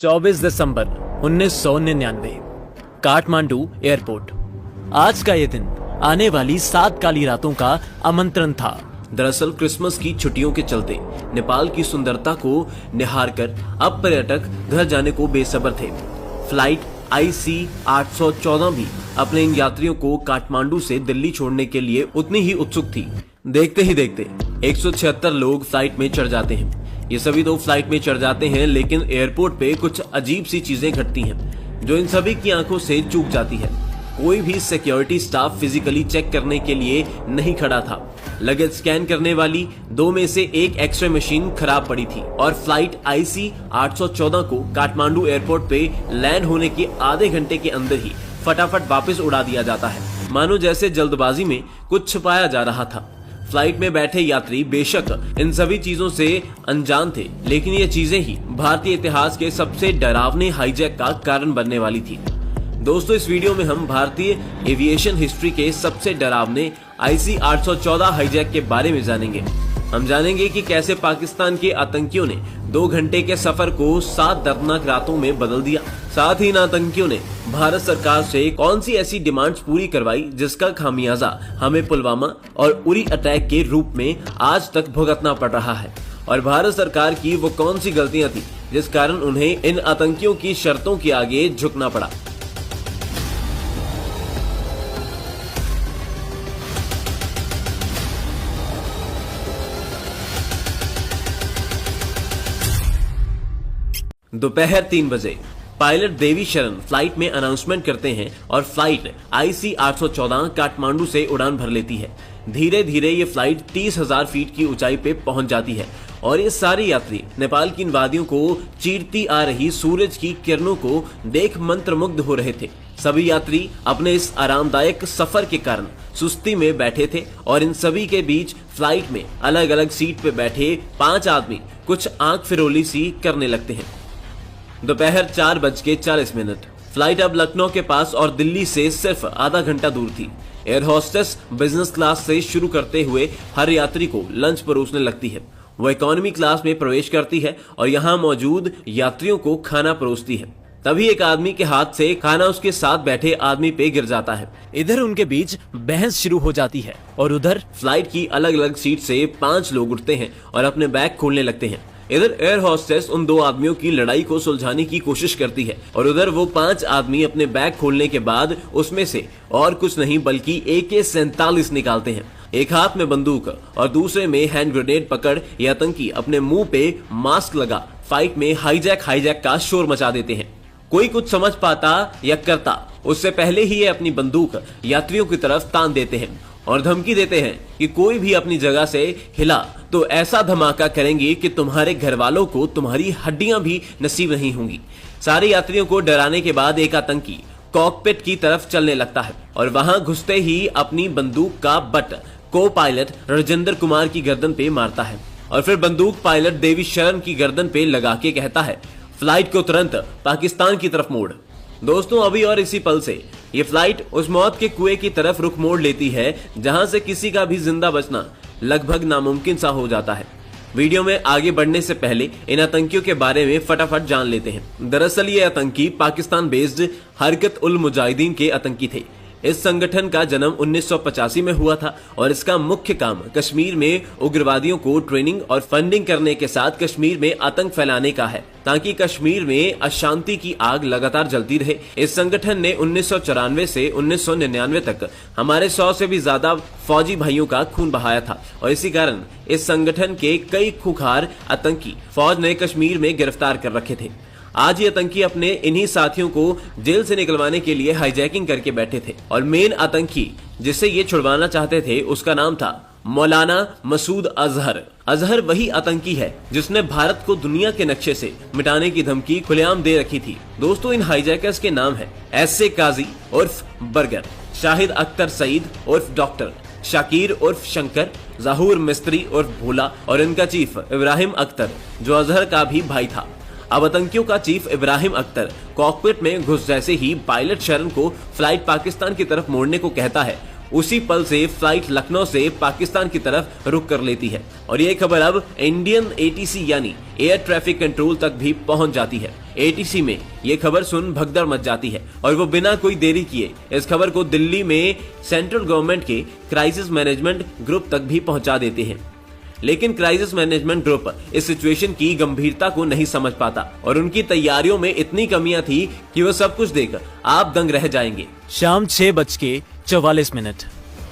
24 दिसंबर 1999 Kathmandu airport. आज का ये दिन आने वाली 7 काली रातों का आमंत्रण था। दरअसल क्रिसमस की छुट्टियों के चलते नेपाल की सुंदरता को निहार कर अब पर्यटक घर जाने को बेसब्र थे। फ्लाइट IC 814 भी अपने इन यात्रियों को काठमांडू से दिल्ली छोड़ने के लिए उतनी ही उत्सुक थी। देखते ही देखते 176 लोग फ्लाइट में चढ़ जाते हैं। ये सभी तो फ्लाइट में चढ़ जाते हैं, लेकिन एयरपोर्ट पे कुछ अजीब सी चीजें घटती हैं जो इन सभी की आंखों से चूक जाती है। कोई भी सिक्योरिटी स्टाफ फिजिकली चेक करने के लिए नहीं खड़ा था। लगेज स्कैन करने वाली 2 में से एक एक्सरे मशीन खराब पड़ी थी और फ्लाइट IC 814 को काठमांडू एयरपोर्ट पे लैंड होने के आधे घंटे के अंदर ही फटाफट वापस उड़ा दिया जाता है, मानो जैसे जल्दबाजी में कुछ छुपाया जा रहा था। फ्लाइट में बैठे यात्री बेशक इन सभी चीजों से अनजान थे, लेकिन ये चीजें ही भारतीय इतिहास के सबसे डरावने हाईजैक का कारण बनने वाली थी। दोस्तों, इस वीडियो में हम भारतीय एविएशन हिस्ट्री के सबसे डरावने IC 814 हाईजैक के बारे में जानेंगे। हम जानेंगे कि कैसे पाकिस्तान के आतंकियों ने 2 घंटे के सफर को 7 दर्दनाक रातों में बदल दिया। साथ ही इन आतंकियों ने भारत सरकार से कौन सी ऐसी डिमांड्स पूरी करवाई जिसका खामियाजा हमें पुलवामा और उरी अटैक के रूप में आज तक भुगतना पड़ रहा है, और भारत सरकार की वो कौन सी गलतियां थी जिस कारण उन्हें इन आतंकियों की शर्तों के आगे झुकना पड़ा। दोपहर 3 बजे पायलट देवी शरण फ्लाइट में अनाउंसमेंट करते हैं और फ्लाइट IC 814 काठमांडू से उड़ान भर लेती है। धीरे धीरे ये फ्लाइट 30,000 फीट की ऊंचाई पे पहुंच जाती है और ये सारे यात्री नेपाल की इन वादियों को चीरती आ रही सूरज की किरणों को देख मंत्रमुग्ध हो रहे थे। सभी यात्री अपने इस आरामदायक सफर के कारण सुस्ती में बैठे थे और इन सभी के बीच फ्लाइट में अलग अलग सीट पे बैठे 5 आदमी कुछ आंख फिरोली सी करने लगते हैं। दोपहर 4:40 फ्लाइट अब लखनऊ के पास और दिल्ली से सिर्फ आधा घंटा दूर थी। एयर होस्टेस बिजनेस क्लास से शुरू करते हुए हर यात्री को लंच परोसने लगती है। वो इकोनॉमी क्लास में प्रवेश करती है और यहाँ मौजूद यात्रियों को खाना परोसती है। तभी एक आदमी के हाथ से खाना उसके साथ बैठे आदमी पे गिर जाता है। इधर उनके बीच बहस शुरू हो जाती है और उधर फ्लाइट की अलग अलग सीट से 5 लोग उठते हैं और अपने बैग खोलने लगते हैं। इधर एयर होस्टेस उन 2 आदमियों की लड़ाई को सुलझाने की कोशिश करती है और उधर वो 5 आदमी अपने बैग खोलने के बाद उसमें से और कुछ नहीं बल्कि AK-47 निकालते हैं। एक हाथ में बंदूक और दूसरे में हैंड ग्रेनेड पकड़ ये आतंकी अपने मुंह पे मास्क लगा फाइट में हाईजैक का शोर मचा देते हैं। कोई कुछ समझ पाता या करता उससे पहले ही ये अपनी बंदूक यात्रियों की तरफ तान देते हैं और धमकी देते हैं कि कोई भी अपनी जगह से हिला तो ऐसा धमाका करेंगे कि तुम्हारे घर वालों को तुम्हारी हड्डियां भी नसीब नहीं होंगी। सारे यात्रियों को डराने के बाद एक आतंकी कॉकपिट की तरफ चलने लगता है और वहां घुसते ही अपनी बंदूक का बट को पायलट राजेंद्र कुमार की गर्दन पे मारता है और फिर बंदूक पायलट देवी शरण की गर्दन पे लगा के कहता है, फ्लाइट को तुरंत पाकिस्तान की तरफ मोड़। दोस्तों, अभी और इसी पल से ये फ्लाइट उस मौत के कुएं की तरफ रुख मोड़ लेती है जहां से किसी का भी जिंदा बचना लगभग नामुमकिन सा हो जाता है। वीडियो में आगे बढ़ने से पहले इन आतंकियों के बारे में फटाफट जान लेते हैं। दरअसल ये आतंकी पाकिस्तान बेस्ड हरकत उल मुजाहिदीन के आतंकी थे। इस संगठन का जन्म 1985 में हुआ था और इसका मुख्य काम कश्मीर में उग्रवादियों को ट्रेनिंग और फंडिंग करने के साथ कश्मीर में आतंक फैलाने का है, ताकि कश्मीर में अशांति की आग लगातार जलती रहे। इस संगठन ने 1994 से 1999 तक हमारे 100 से भी ज्यादा फौजी भाइयों का खून बहाया था और इसी कारण इस संगठन के कई खूंखार आतंकी फौज ने कश्मीर में गिरफ्तार कर रखे थे। आज ये आतंकी अपने इन्हीं साथियों को जेल से निकलवाने के लिए हाईजैकिंग करके बैठे थे और मेन आतंकी जिसे ये छुड़वाना चाहते थे उसका नाम था मौलाना मसूद अजहर। अजहर वही आतंकी है जिसने भारत को दुनिया के नक्शे से मिटाने की धमकी खुलेआम दे रखी थी। दोस्तों, इन हाईजैकर्स के नाम है SA काजी उर्फ बर्गर, शाहिद अख्तर सईद उर्फ डॉक्टर, शाकिर उर्फ शंकर, जहूर मिस्त्री उर्फ भोला और इनका चीफ इब्राहिम अख्तर जो अजहर का भी भाई था। अब आतंकियों का चीफ इब्राहिम अख्तर कॉकपिट में घुस जैसे ही पायलट शरण को फ्लाइट पाकिस्तान की तरफ मोड़ने को कहता है, उसी पल से फ्लाइट लखनऊ से पाकिस्तान की तरफ रुख कर लेती है और ये खबर अब इंडियन एटीसी यानी एयर ट्रैफिक कंट्रोल तक भी पहुंच जाती है। एटीसी में ये खबर सुन भगदड़ मच जाती है और वो बिना कोई देरी किए इस खबर को दिल्ली में सेंट्रल गवर्नमेंट के क्राइसिस मैनेजमेंट ग्रुप तक भी पहुंचा देते हैं। लेकिन क्राइसिस मैनेजमेंट ग्रुप इस सिचुएशन की गंभीरता को नहीं समझ पाता और उनकी तैयारियों में इतनी कमियां थी कि वो सब कुछ देख आप दंग रह जाएंगे। शाम 6:44।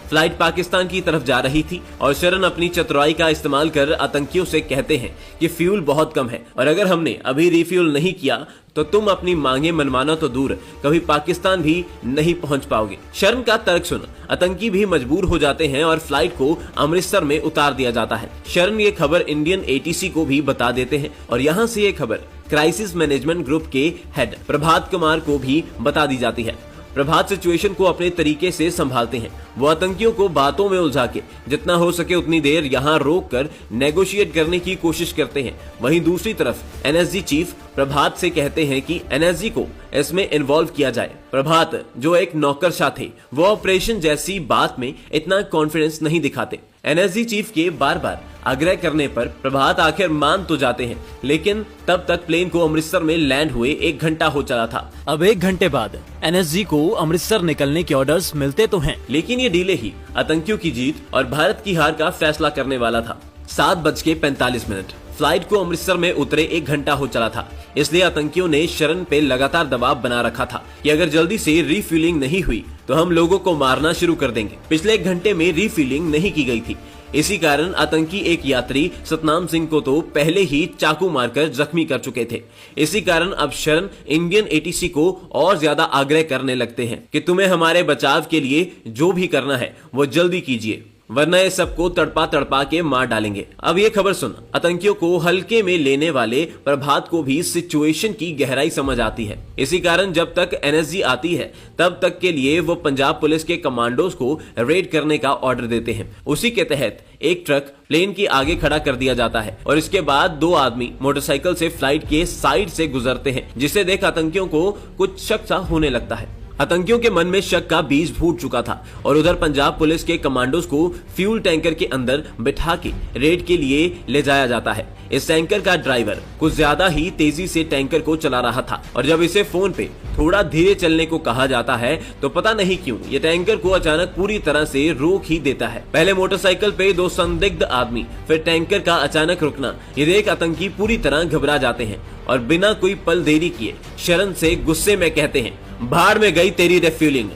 फ्लाइट पाकिस्तान की तरफ जा रही थी और शरण अपनी चतुराई का इस्तेमाल कर आतंकियों से कहते हैं कि फ्यूल बहुत कम है और अगर हमने अभी रिफ्यूल नहीं किया तो तुम अपनी मांगे मनवाना तो दूर कभी पाकिस्तान भी नहीं पहुंच पाओगे। शरण का तर्क सुन आतंकी भी मजबूर हो जाते हैं और फ्लाइट को अमृतसर में उतार दिया जाता है। शरण ये खबर इंडियन एटीसी को भी बता देते हैं और यहाँ से ये खबर क्राइसिस मैनेजमेंट ग्रुप के हेड प्रभात कुमार को भी बता दी जाती है। प्रभात सिचुएशन को अपने तरीके से संभालते हैं। वो आतंकियों को बातों में उलझा के जितना हो सके उतनी देर यहाँ रोक कर नेगोशिएट करने की कोशिश करते हैं। वहीं दूसरी तरफ एनएसजी चीफ प्रभात से कहते हैं कि एनएसजी को इसमें इन्वॉल्व किया जाए। प्रभात जो एक नौकरशाह थे वो ऑपरेशन जैसी बात में इतना कॉन्फिडेंस नहीं दिखाते। एनएसजी चीफ के बार बार आग्रह करने पर प्रभात आखिर मान तो जाते हैं, लेकिन तब तक प्लेन को अमृतसर में लैंड हुए 1 घंटा हो चला था। अब 1 घंटे बाद एनएसजी को अमृतसर निकलने के ऑर्डर्स मिलते तो हैं, लेकिन ये डीले ही आतंकियों की जीत और भारत की हार का फैसला करने वाला था। 7:45 फ्लाइट को अमृतसर में उतरे 1 घंटा हो चला था, इसलिए आतंकियों ने शरण पे लगातार दबाव बना रखा था कि अगर जल्दी से रीफ्यूलिंग नहीं हुई तो हम लोगों को मारना शुरू कर देंगे। पिछले 1 घंटे में रीफ्यूलिंग नहीं की गई थी। इसी कारण आतंकी एक यात्री सतनाम सिंह को तो पहले ही चाकू मारकर जख्मी कर चुके थे। इसी कारण अब शरण इंडियन एटीसी को और ज्यादा आग्रह करने लगते हैं कि तुम्हें हमारे बचाव के लिए जो भी करना है वो जल्दी कीजिए, वरना ये सबको तड़पा तड़पा के मार डालेंगे। अब ये खबर सुन आतंकियों को हल्के में लेने वाले प्रभात को भी सिचुएशन की गहराई समझ आती है। इसी कारण जब तक एनएसजी आती है तब तक के लिए वो पंजाब पुलिस के कमांडोज को रेड करने का ऑर्डर देते हैं। उसी के तहत एक ट्रक प्लेन के आगे खड़ा कर दिया जाता है और इसके बाद 2 आदमी मोटरसाइकिल से फ्लाइट के साइड से गुजरते हैं, जिसे देख आतंकियों को कुछ शक सा होने लगता है। आतंकियों के मन में शक का बीज फूट चुका था और उधर पंजाब पुलिस के कमांडोज को फ्यूल टैंकर के अंदर बिठा के रेड के लिए ले जाया जाता है। इस टैंकर का ड्राइवर कुछ ज्यादा ही तेजी से टैंकर को चला रहा था और जब इसे फोन पे थोड़ा धीरे चलने को कहा जाता है तो पता नहीं क्यों ये टैंकर को अचानक पूरी तरह से रोक ही देता है। पहले मोटरसाइकिल पे 2 संदिग्ध आदमी, फिर टैंकर का अचानक रुकना, ये देख आतंकी पूरी तरह घबरा जाते हैं और बिना कोई पल देरी किए शरण से गुस्से में कहते हैं, भाड़ में गई तेरी रिफ्यूलिंग।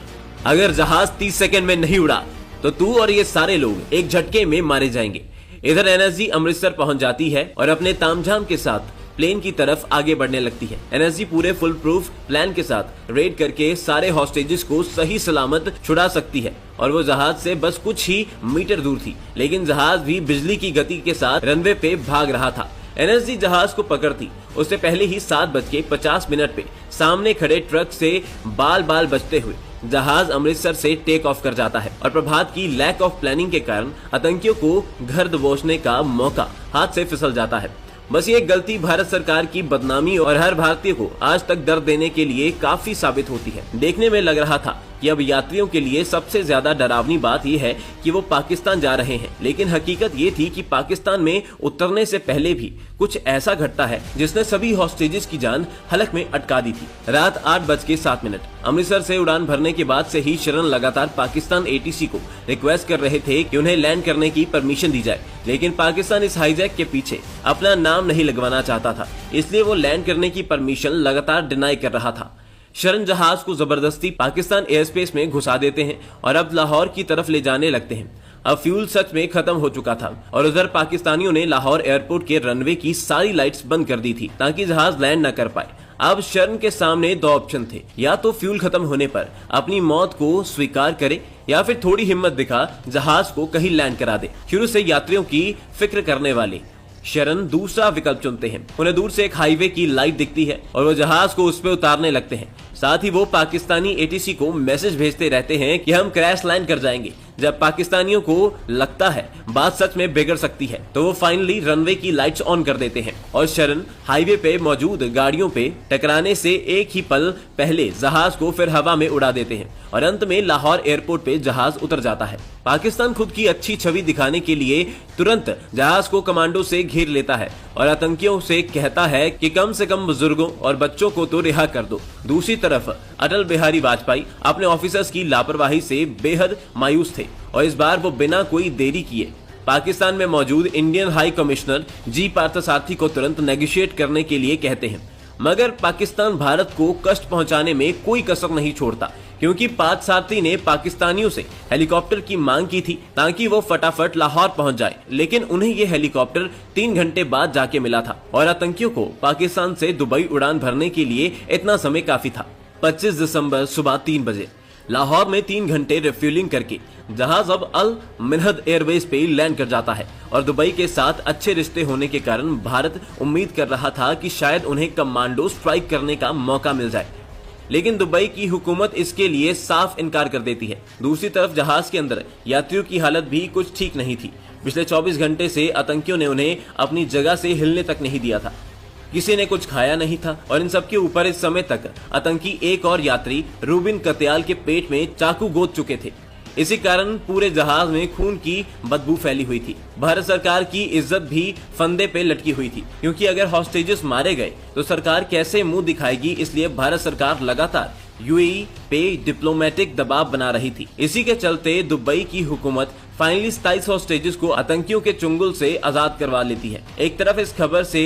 अगर जहाज 30 सेकंड में नहीं उड़ा तो तू और ये सारे लोग एक झटके में मारे जाएंगे। इधर एनएसजी अमृतसर पहुंच जाती है और अपने तामझाम के साथ प्लेन की तरफ आगे बढ़ने लगती है। एनएसजी पूरे फुल प्रूफ प्लान के साथ रेड करके सारे हॉस्टेजेस को सही सलामत छुड़ा सकती है और वो जहाज से बस कुछ ही मीटर दूर थी, लेकिन जहाज भी बिजली की गति के साथ रनवे पे भाग रहा था। एनएसजी जहाज को पकड़ती उससे पहले ही 7:50 पे सामने खड़े ट्रक से बाल बाल बचते हुए जहाज अमृतसर से टेक ऑफ कर जाता है और प्रभात की लैक ऑफ प्लानिंग के कारण आतंकियों को घर दबोचने का मौका हाथ से फिसल जाता है। बस ये गलती भारत सरकार की बदनामी और हर भारतीय को आज तक दर्द देने के लिए काफी साबित होती है। देखने में लग रहा था कि अब यात्रियों के लिए सबसे ज्यादा डरावनी बात यह है कि वो पाकिस्तान जा रहे हैं, लेकिन हकीकत ये थी कि पाकिस्तान में उतरने से पहले भी कुछ ऐसा घटता है जिसने सभी हॉस्टेजेस की जान हलक में अटका दी थी। रात 8:07 अमृतसर से उड़ान भरने के बाद से ही शरण लगातार पाकिस्तान एटीसी को रिक्वेस्ट कर रहे थे कि उन्हें लैंड करने की परमिशन दी जाए, लेकिन पाकिस्तान इस हाईजैक के पीछे अपना नाम नहीं लगवाना चाहता था, इसलिए वो लैंड करने की परमिशन लगातार डिनाई कर रहा था। शरण जहाज को जबरदस्ती पाकिस्तान एयर स्पेस में घुसा देते हैं और अब लाहौर की तरफ ले जाने लगते हैं। अब फ्यूल सच में खत्म हो चुका था और उधर पाकिस्तानियों ने लाहौर एयरपोर्ट के रनवे की सारी लाइट्स बंद कर दी थी ताकि जहाज लैंड न कर पाए। अब शरण के सामने 2 ऑप्शन थे, या तो फ्यूल खत्म होने पर अपनी मौत को स्वीकार करे या फिर थोड़ी हिम्मत दिखा जहाज को कहीं लैंड करा दे। शुरू से यात्रियों की फिक्र करने वाले शरण दूसरा विकल्प चुनते हैं। उन्हें दूर से एक हाईवे की लाइट दिखती है और वो जहाज को उस पर उतारने लगते हैं। साथ ही वो पाकिस्तानी एटीसी को मैसेज भेजते रहते हैं कि हम क्रैश लैंड कर जाएंगे। जब पाकिस्तानियों को लगता है बात सच में बिगड़ सकती है। तो वो फाइनली रनवे की लाइट्स ऑन कर देते हैं और शरण हाईवे पे मौजूद गाड़ियों पे टकराने से एक ही पल पहले जहाज को फिर हवा में उड़ा देते हैं और अंत में लाहौर एयरपोर्ट पे जहाज उतर जाता है। पाकिस्तान खुद की अच्छी छवि दिखाने के लिए तुरंत जहाज को कमांडो से घेर लेता है और आतंकियों से कहता है कि कम से कम बुजुर्गों और बच्चों को तो रिहा कर दो। दूसरी तरफ अटल बिहारी वाजपेयी अपने ऑफिसर्स की लापरवाही से बेहद मायूस थे और इस बार वो बिना कोई देरी किए पाकिस्तान में मौजूद इंडियन हाई कमिश्नर जी पार्थसारथी को तुरंत नेगोशिएट करने के लिए कहते हैं। मगर पाकिस्तान भारत को कष्ट पहुंचाने में कोई कसर नहीं छोड़ता, क्योंकि पार्थसारथी ने पाकिस्तानियों से हेलीकॉप्टर की मांग की थी ताकि वो फटाफट लाहौर पहुंच जाए, लेकिन उन्हें ये हेलीकॉप्टर 3 घंटे बाद जाके मिला था और आतंकियों को पाकिस्तान से दुबई उड़ान भरने के लिए इतना समय काफी था। 25 दिसंबर सुबह 3 बजे लाहौर में 3 घंटे रिफ्यूलिंग करके जहाज अब अल मिन्हद एयरवेज पे लैंड कर जाता है और दुबई के साथ अच्छे रिश्ते होने के कारण भारत उम्मीद कर रहा था कि शायद उन्हें कमांडो स्ट्राइक करने का मौका मिल जाए, लेकिन दुबई की हुकूमत इसके लिए साफ इनकार कर देती है। दूसरी तरफ जहाज के अंदर यात्रियों की हालत भी कुछ ठीक नहीं थी। पिछले 24 घंटे से आतंकियों ने उन्हें अपनी जगह से हिलने तक नहीं दिया था, किसी ने कुछ खाया नहीं था और इन सबके ऊपर इस समय तक आतंकी एक और यात्री रूबिन कत्याल के पेट में चाकू गोद चुके थे। इसी कारण पूरे जहाज में खून की बदबू फैली हुई थी। भारत सरकार की इज्जत भी फंदे पे लटकी हुई थी, क्योंकि अगर हॉस्टेजेस मारे गए तो सरकार कैसे मुंह दिखाएगी, इसलिए भारत सरकार लगातार यूएई पे डिप्लोमेटिक दबाव बना रही थी। इसी के चलते दुबई की हुकूमत फाइनली 27 हॉस्टेजेस को आतंकियों के चुंगल से आजाद करवा लेती है। एक तरफ इस खबर से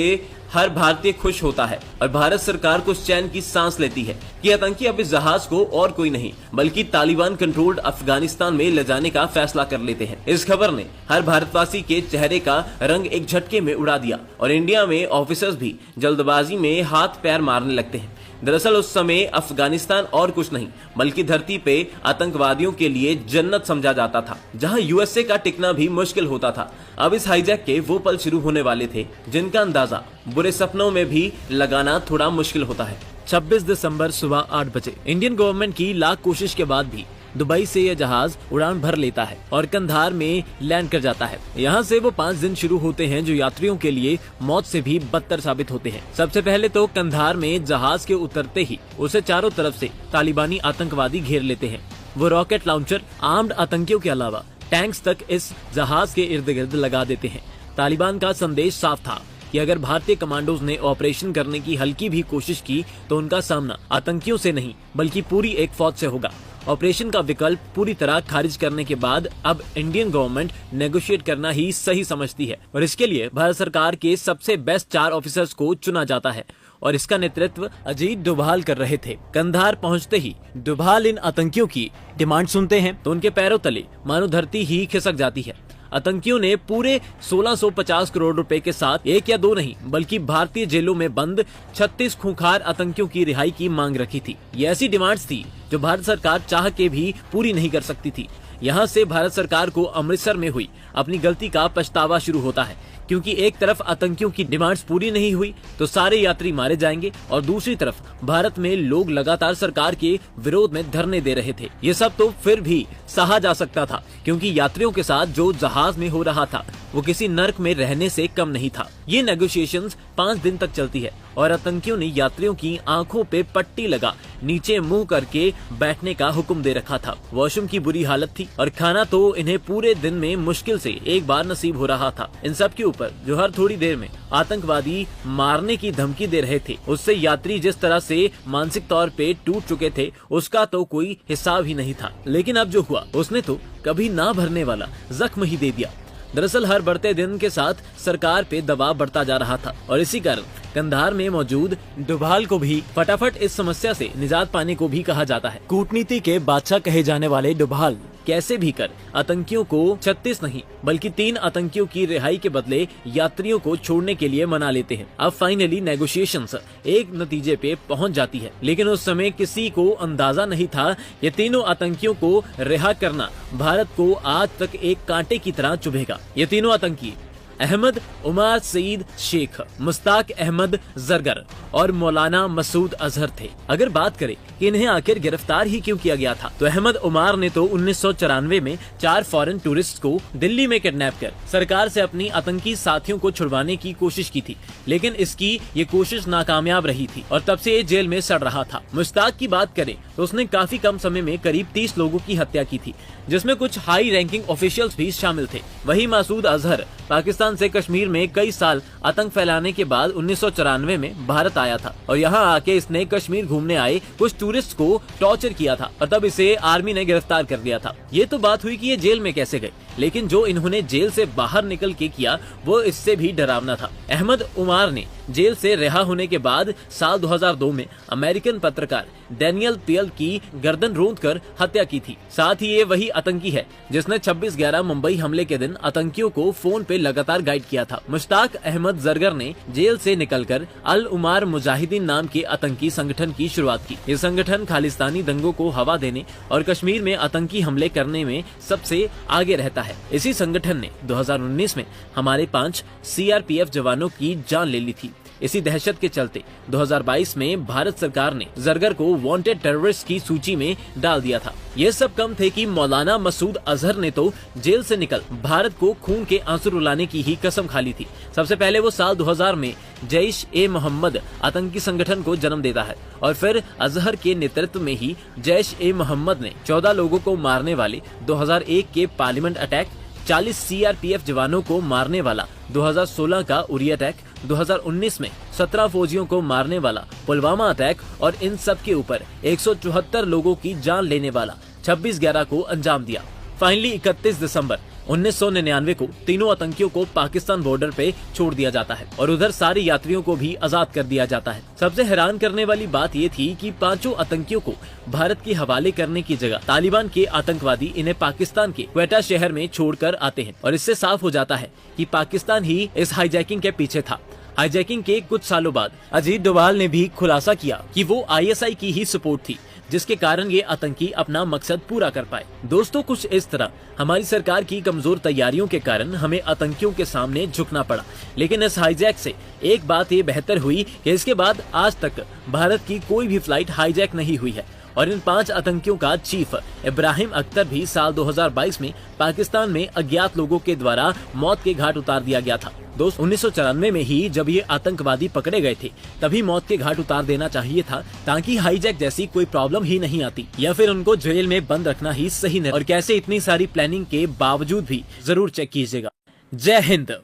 हर भारतीय खुश होता है और भारत सरकार को चैन की सांस लेती है कि आतंकी अब इस जहाज को और कोई नहीं बल्कि तालिबान कंट्रोल्ड अफगानिस्तान में ले जाने का फैसला कर लेते हैं। इस खबर ने हर भारतवासी के चेहरे का रंग एक झटके में उड़ा दिया और इंडिया में ऑफिसर्स भी जल्दबाजी में हाथ पैर मारने लगते हैं। दरअसल उस समय अफगानिस्तान और कुछ नहीं बल्कि धरती पे आतंकवादियों के लिए जन्नत समझा जाता था, जहां यूएसए का टिकना भी मुश्किल होता था। अब इस हाईजैक के वो पल शुरू होने वाले थे जिनका अंदाजा बुरे सपनों में भी लगाना थोड़ा मुश्किल होता है। 26 दिसंबर सुबह 8 बजे इंडियन गवर्नमेंट की लाख कोशिश के बाद भी दुबई से यह जहाज उड़ान भर लेता है और कंधार में लैंड कर जाता है। यहाँ से वो 5 दिन शुरू होते हैं जो यात्रियों के लिए मौत से भी बदतर साबित होते हैं। सबसे पहले तो कंधार में जहाज के उतरते ही उसे चारों तरफ से तालिबानी आतंकवादी घेर लेते हैं। वो रॉकेट लॉन्चर, आर्म्ड आतंकियों के अलावा टैंक्स तक इस जहाज के इर्द गिर्द लगा देते हैं। तालिबान का संदेश साफ था कि अगर भारतीय कमांडोज ने ऑपरेशन करने की हल्की भी कोशिश की तो उनका सामना आतंकियों से नहीं बल्कि पूरी एक फौज से होगा। ऑपरेशन का विकल्प पूरी तरह खारिज करने के बाद अब इंडियन गवर्नमेंट नेगोशिएट करना ही सही समझती है और इसके लिए भारत सरकार के सबसे बेस्ट 4 ऑफिसर्स को चुना जाता है और इसका नेतृत्व अजीत डोभाल कर रहे थे। कंधार पहुंचते ही डोभाल इन आतंकियों की डिमांड सुनते हैं तो उनके पैरों तले मानो धरती ही खिसक जाती है। आतंकियों ने पूरे 1650 करोड़ रुपए के साथ 1 या 2 नहीं बल्कि भारतीय जेलों में बंद 36 खूंखार आतंकियों की रिहाई की मांग रखी थी। ये ऐसी डिमांड्स थी जो भारत सरकार चाह के भी पूरी नहीं कर सकती थी। यहाँ से भारत सरकार को अमृतसर में हुई अपनी गलती का पछतावा शुरू होता है, क्योंकि एक तरफ आतंकियों की डिमांड्स पूरी नहीं हुई तो सारे यात्री मारे जाएंगे और दूसरी तरफ भारत में लोग लगातार सरकार के विरोध में धरने दे रहे थे। ये सब तो फिर भी सहा जा सकता था, क्योंकि यात्रियों के साथ जो जहाज में हो रहा था वो किसी नर्क में रहने से कम नहीं था। ये नेगोशिएशंस 5 दिन तक चलती है और आतंकियों ने यात्रियों की आंखों पे पट्टी लगा नीचे मुंह करके बैठने का हुक्म दे रखा था। वॉशरूम की बुरी हालत थी और खाना तो इन्हें पूरे दिन में मुश्किल से एक बार नसीब हो रहा था। इन सब के ऊपर जो हर थोड़ी देर में आतंकवादी मारने की धमकी दे रहे थे, उससे यात्री जिस तरह से मानसिक तौर पे टूट चुके थे उसका तो कोई हिसाब ही नहीं था। लेकिन अब जो हुआ उसने तो कभी ना भरने वाला जख्म ही दे दिया। दरअसल हर बढ़ते दिन के साथ सरकार पे दबाव बढ़ता जा रहा था और इसी कारण कंधार में मौजूद डोभाल को भी फटाफट इस समस्या से निजात पाने को भी कहा जाता है। कूटनीति के बादशाह कहे जाने वाले डोभाल कैसे भी कर आतंकियों को 36 नहीं बल्कि 3 आतंकियों की रिहाई के बदले यात्रियों को छोड़ने के लिए मना लेते हैं। अब फाइनली नेगोशिएशंस एक नतीजे पे पहुंच जाती है, लेकिन उस समय किसी को अंदाजा नहीं था ये तीनों आतंकियों को रिहा करना भारत को आज तक एक कांटे की तरह चुभेगा। ये तीनों आतंकी अहमद उमार सईद शेख, मुश्ताक अहमद जरगर और मौलाना मसूद अजहर थे। अगर बात करें कि इन्हें आखिर गिरफ्तार ही क्यों किया गया था, तो अहमद उमार ने तो 1994 में 4 फॉरेन टूरिस्ट को दिल्ली में किडनैप कर सरकार से अपनी आतंकी साथियों को छुड़वाने की कोशिश की थी, लेकिन इसकी ये कोशिश नाकामयाब रही थी और तब से ये जेल में सड़ रहा था। मुश्ताक की बात करें तो उसने काफी कम समय में करीब 30 लोगों की हत्या की थी, जिसमें कुछ हाई रैंकिंग ऑफिशियल्स भी शामिल थे। वही मसूद अजहर पाकिस्तान से कश्मीर में कई साल आतंक फैलाने के बाद 1994 में भारत आया था और यहाँ आके इसने कश्मीर घूमने आए कुछ टूरिस्ट को टॉर्चर किया था और तब इसे आर्मी ने गिरफ्तार कर लिया था। ये तो बात हुई कि ये जेल में कैसे गए, लेकिन जो इन्होंने जेल से बाहर निकल के किया वो इससे भी डरावना था। अहमद उमार ने जेल से रिहा होने के बाद साल 2002 में अमेरिकन पत्रकार डैनियल पियल की गर्दन रौंदकर हत्या की थी। साथ ही ये वही आतंकी है जिसने 26/11 मुंबई हमले के दिन आतंकियों को फोन पे लगातार गाइड किया था। मुश्ताक अहमद जरगर ने जेल से निकलकर अल उमार मुजाहिदीन नाम के आतंकी संगठन की शुरुआत की। ये संगठन खालिस्तानी दंगों को हवा देने और कश्मीर में आतंकी हमले करने में सबसे आगे रहता है। इसी संगठन ने 2019 में हमारे 5 CRPF जवानों की जान ले ली थी। इसी दहशत के चलते 2022 में भारत सरकार ने जरगर को वांटेड टेररिस्ट की सूची में डाल दिया था। ये सब कम थे कि मौलाना मसूद अजहर ने तो जेल से निकल भारत को खून के आंसू रुलाने की ही कसम खा ली थी। सबसे पहले वो साल 2000 में जैश-ए-मोहम्मद आतंकी संगठन को जन्म देता है और फिर अजहर के नेतृत्व में ही जैश-ए-मोहम्मद ने 14 लोगों को मारने वाले 2001 के पार्लियामेंट अटैक, 40 CRPF जवानों को मारने वाला 2016 का उरी अटैक, 2019 में 17 फौजियों को मारने वाला पुलवामा अटैक और इन सब के ऊपर 174 लोगों की जान लेने वाला 26/11 को अंजाम दिया। फाइनली 31 दिसंबर 1999 को तीनों आतंकियों को पाकिस्तान बॉर्डर पे छोड़ दिया जाता है और उधर सारे यात्रियों को भी आजाद कर दिया जाता है। सबसे हैरान करने वाली बात ये थी कि पांचों आतंकियों को भारत के हवाले करने की जगह तालिबान के आतंकवादी इन्हें पाकिस्तान के क्वेटा शहर में छोड़कर आते हैं और इससे साफ हो जाता है कि पाकिस्तान ही इस हाईजैकिंग के पीछे था। हाईजैकिंग के कुछ सालों बाद अजीत डोभाल ने भी खुलासा किया कि वो ISI की ही सपोर्ट थी, जिसके कारण ये आतंकी अपना मकसद पूरा कर पाए। दोस्तों, कुछ इस तरह हमारी सरकार की कमजोर तैयारियों के कारण हमें आतंकियों के सामने झुकना पड़ा, लेकिन इस हाईजैक से एक बात ये बेहतर हुई कि इसके बाद आज तक भारत की कोई भी फ्लाइट हाईजैक नहीं हुई है और इन 5 आतंकियों का चीफ इब्राहिम अख्तर भी साल 2022 में पाकिस्तान में अज्ञात लोगों के द्वारा मौत के घाट उतार दिया गया था। दोस्त, 1994 में ही जब ये आतंकवादी पकड़े गए थे तभी मौत के घाट उतार देना चाहिए था, ताकि हाईजैक जैसी कोई प्रॉब्लम ही नहीं आती, या फिर उनको जेल में बंद रखना ही सही नहीं। और कैसे इतनी सारी प्लानिंग के बावजूद भी जरूर चेक कीजिएगा। जय हिंद।